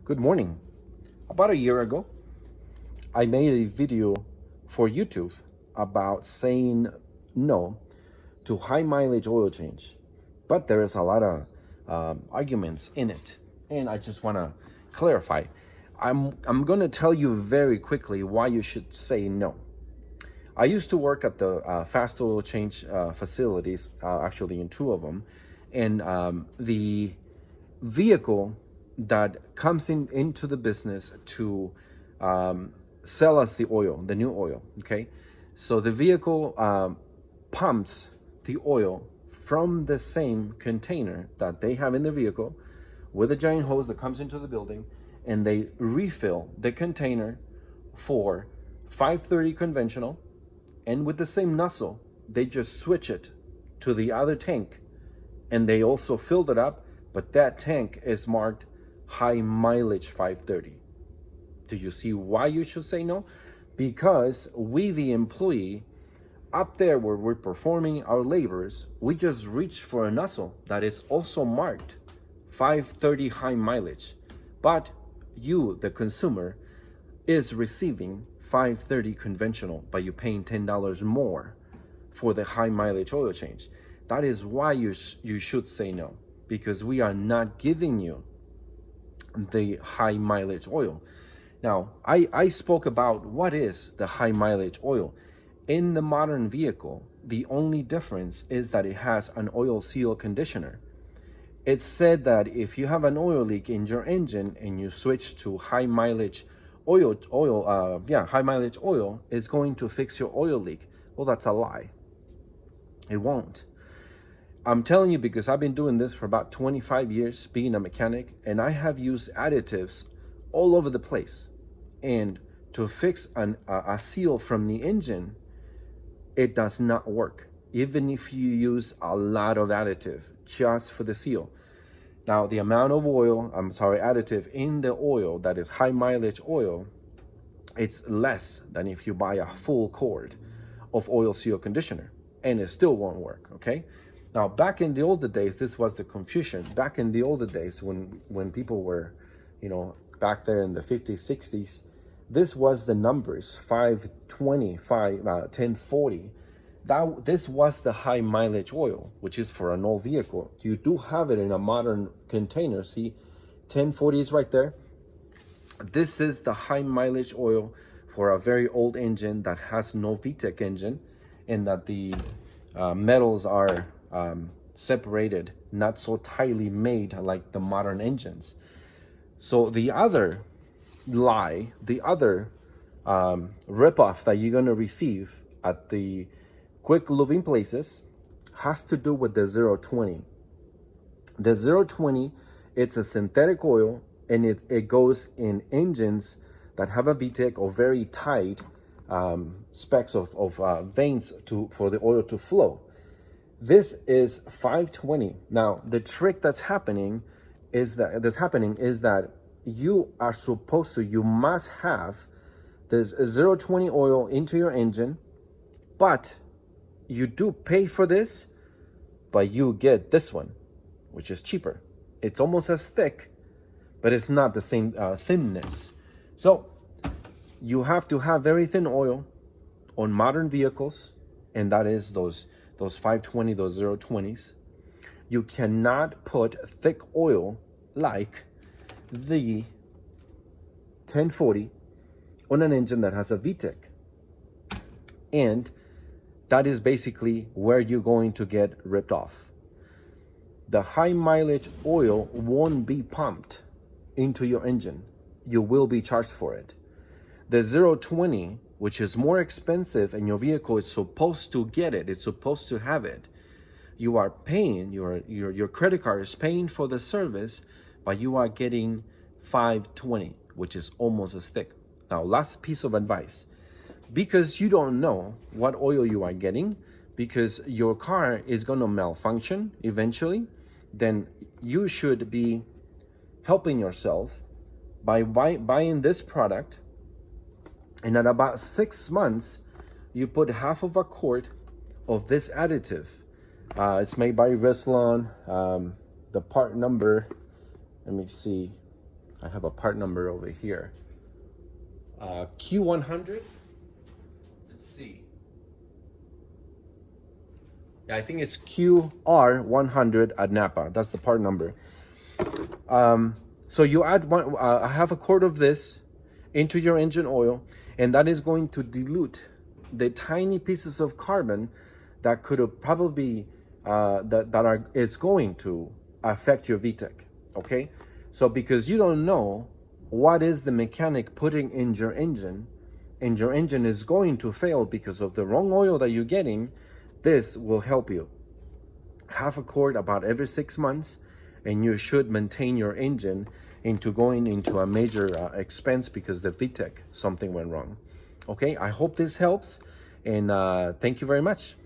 Good morning. About a year ago, I made a video for YouTube about saying no to high mileage oil change, but there is a lot of arguments in it, and I just want to clarify. I'm going to tell you very quickly why you should say no. I used to work at the fast oil change facilities, actually in two of them, and the vehicle that comes into the business to sell us the oil, the new oil, okay? So the vehicle pumps the oil from the same container that they have in the vehicle with a giant hose that comes into the building, and they refill the container for 530 conventional, and with the same nozzle, they just switch it to the other tank, and they also filled it up, but that tank is marked high mileage 530. Do you see why you should say no? Because we, the employee, up there where we're performing our labors, we just reach for a nozzle that is also marked 530 high mileage. But you, the consumer, is receiving 530 conventional, but you're paying $10 more for the high mileage oil change. That is why you should say no, because we are not giving you the high mileage oil. Now, I spoke about what is the high mileage oil. In the modern vehicle, the only difference is that it has an oil seal conditioner. It's said that if you have an oil leak in your engine and you switch to high mileage high mileage oil, it's going to fix your oil leak. Well, that's a lie. It won't. I'm telling you because I've been doing this for about 25 years, being a mechanic, and I have used additives all over the place. And to fix a seal from the engine, it does not work, even if you use a lot of additive just for the seal. Now, the amount of additive in the oil that is high mileage oil, it's less than if you buy a full quart of oil seal conditioner, and it still won't work, okay? Now, back in the older days, this was the confusion. Back in the older days when people were, back there in the 50s, 60s, this was the numbers, 520, 1040. This was the high mileage oil, which is for an old vehicle. You do have it in a modern container. See, 1040 is right there. This is the high mileage oil for a very old engine that has no vtec engine, and that the metals are separated, not so tightly made like the modern engines. So the other lie, the other ripoff that you're going to receive at the quick lubing places has to do with the 020. The 020, it's a synthetic oil, and it goes in engines that have a vtec or very tight specs of veins for the oil to flow. This is 520. Now, the trick that's happening is that you must have this 020 oil into your engine, but you do pay for this, but you get this one, which is cheaper. It's almost as thick, but it's not the same thinness. So you have to have very thin oil on modern vehicles, and that is those 520, those 020s. You cannot put thick oil like the 1040 on an engine that has a VTEC. And that is basically where you're going to get ripped off. The high mileage oil won't be pumped into your engine. You will be charged for it. The 020, which is more expensive, and your vehicle is supposed to get it, it's supposed to have it. You are paying, your credit card is paying for the service, but you are getting 520, which is almost as thick. Now, last piece of advice. Because you don't know what oil you are getting, because your car is going to malfunction eventually, then you should be helping yourself by buying this product. And at about 6 months, you put half of a quart of this additive. It's made by Rislone. The part number, let me see. I have a part number over here. Q100. Let's see. Yeah, I think it's QR100 at Napa. That's the part number. So you add half a quart of this into your engine oil, and that is going to dilute the tiny pieces of carbon that could probably is going to affect your VTEC. Okay, so because you don't know what is the mechanic putting in your engine, and your engine is going to fail because of the wrong oil that you're getting, this will help you. Half a quart about every 6 months, and you should maintain your engine into going into a major expense because the VTEC, something went wrong. Okay, I hope this helps, and thank you very much.